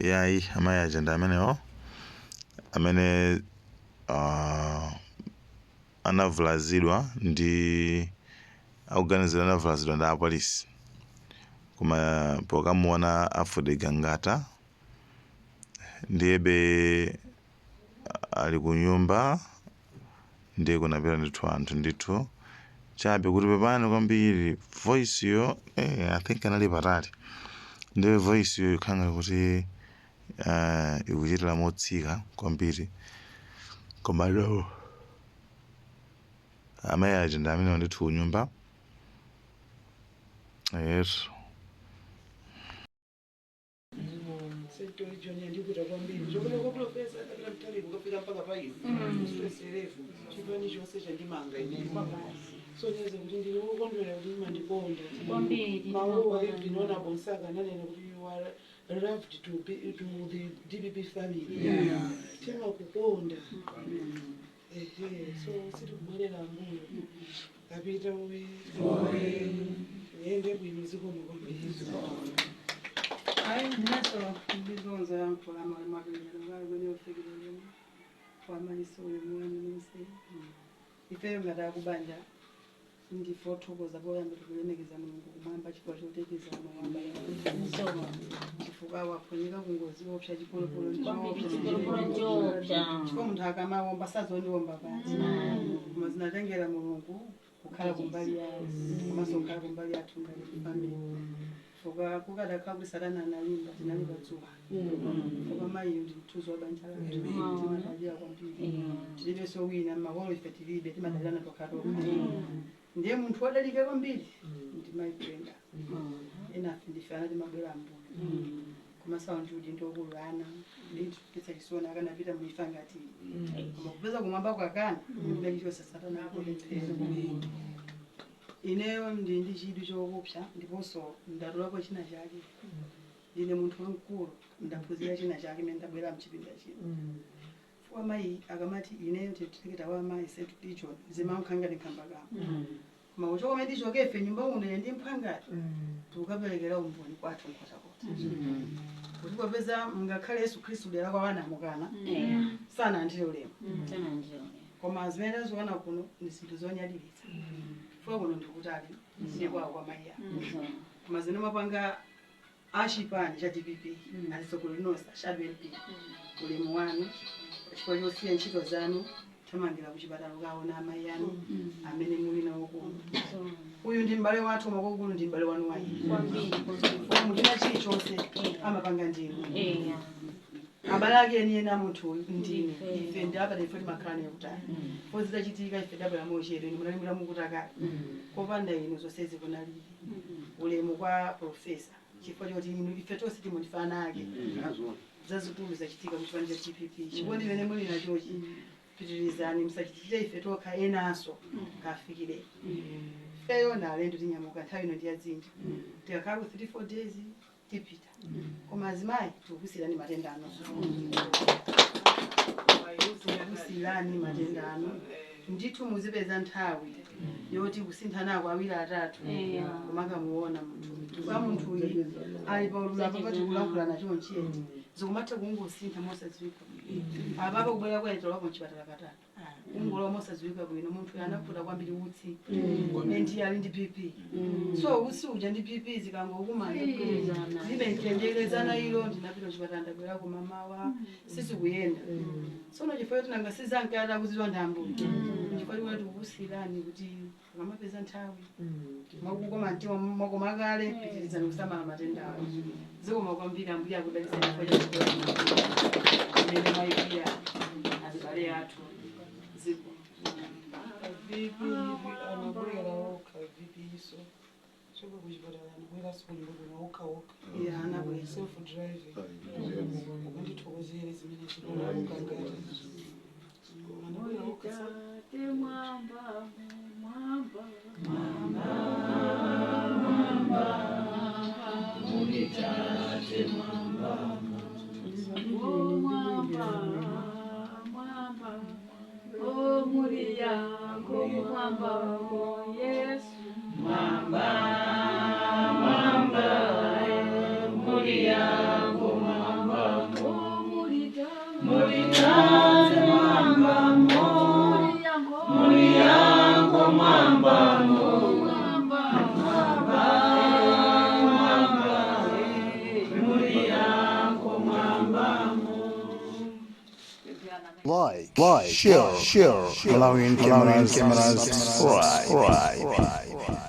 yayi amayi agenda amenewo amene anavulazidwa ndi akuganizira anavulazidwa ndi apolisi koma pokamuona afudiga ngata ndiyebe ali ku nyumba ndiye kunapita ndithu anthu ndithu chabe kuti pepani kwambiri voice yo I think anali patali ndiye voice yo ikhanga kuti ikuchitira motsika kwambiri koma lero amayi agenda amene ndithu ku nyumba yesu sonyeze kuti ndili wokondwera kuti mandikonda mawu ndinoona bonsaka nanene kuti you are loved to the DPP family tema kukonda so sitikubwerera mbuyo kapita uwe ende bwimiziko mukwambiri hayi ndinaso ndizonza yankola malimaguliro ngalo ofikirilemo kwamaliso yomwana nse ifeyo ngada kubanja ndi fotokoza boyambe tukulemekeza Mulungu kumwamba chifukwa choteteza mwamba yamusoma chifuka waponyeka kungozi opsha chipolopolo chifukwa munthu akamawomba sazoniwomba pasi koma zinatengera Mulungu kukhala kumbali yawo komanso kukhala kumbali yathu ngati family fuka kukadakhala kuti satana analimba tinalipa dzuwa fuka mayi ndi mthuzo wa banja lathu timadalira kwambiri tilibe sowina maholo ife tilibe timadalirana tokatoka ndiye munthu wadalika kwambiri ndi mayi Brenda enafe ndife anati mabwera ambuyo koma saunjudi ndokulwana nditupitsa chisona akanapita muifa ngati koma kupeza kumwamba kwakana ndachitosa satana akolepera ineyo ndi chidu chokupsa ndiponso ndatolapo china chake ndine munthu wamkulu ndaphunzira china chake mene ndabwera mchipinda chino fuwa mayi akamati ineyo titikita wa mayi setu ticho zimankhanga ndikhamba kama koma uchokome tichokefe nyumba uno ndi mphangati tukaperekera umboni kwathu nkhotakota kuti popeza ngakhale Yesu Khristu dera kwa wana mukana sana ndiyo lemo koma zimene zoona kuno ndi zinthu zonyadilitsa fuwa kuno ndikutali ndikwa kwa mayi koma zino mapanga achipani cha DPP alisogolinosa shabelpi ulemu wanu chifukwa chosiya ntchito zanu tamangira kuchipatala ukaona amayi anu amene muli nawo kuno uyu ndi m'bale wathu makokulu ndi m'bale wanu wayi muchina chilichonse amapanga ndinu abale ake eniena munthu ndine ife ndi apa ife timakhala naye kutali pozita chitika ife dabwera mochere ni munalimbira mukutakala kopanda inu zonsezi kunalibe ulemu kwa profesa chifukwa choti ife tonse timundifana ake zazikulu zachitika muchipani cha DPP chikondi mene muli nachochi pitirizani msachitire ife tokha enaso kafikire feyo nalendo tinyamuka nthawi ino ndiyazinja tikakhala 3-4 days tipita koma azimayi tikukusirani matenda ano tikukusirani matenda ano ndithu muzipeza nthawi yoti kusinthanako awiri atatu kumakamuona munthu kwa munthu uyu ali paululapo pati kulankhulana chonchiyeti zikumatha kungosintha mosadziwika apapo kubwera kwaita lwapo mchipatala katatu kungolowa mosadziwika bwino munthu anafuta kwambiri utsi ndi ali ndi BP so utsi uja ndi BP zikangokumana zibentendelezana ilo ndinapita kuchipatala ndabwera ku mamawa sisi kuyenda sono chifukwa tinanga sizankada kuziwa ndambo chifukwa kuti kukusirani kuti ngamapeza nthawi makukoma mtima makomakale pitirizani kusamala matenda awo zikoma kwambiri ambuya kudalitsa chifukwa cha mene mayipiya azibale athu ziko BP anabwera okha BP iso choko kuchipatala anabwera sikuli kuti okha anabwera self driving ukandithokozere zimene zikunaukangata anabwera okha mwamba unitate mwamba muri yako mwamba Yesu mwamba muri yako mwamba like, share, Malawian cameras, subscribe.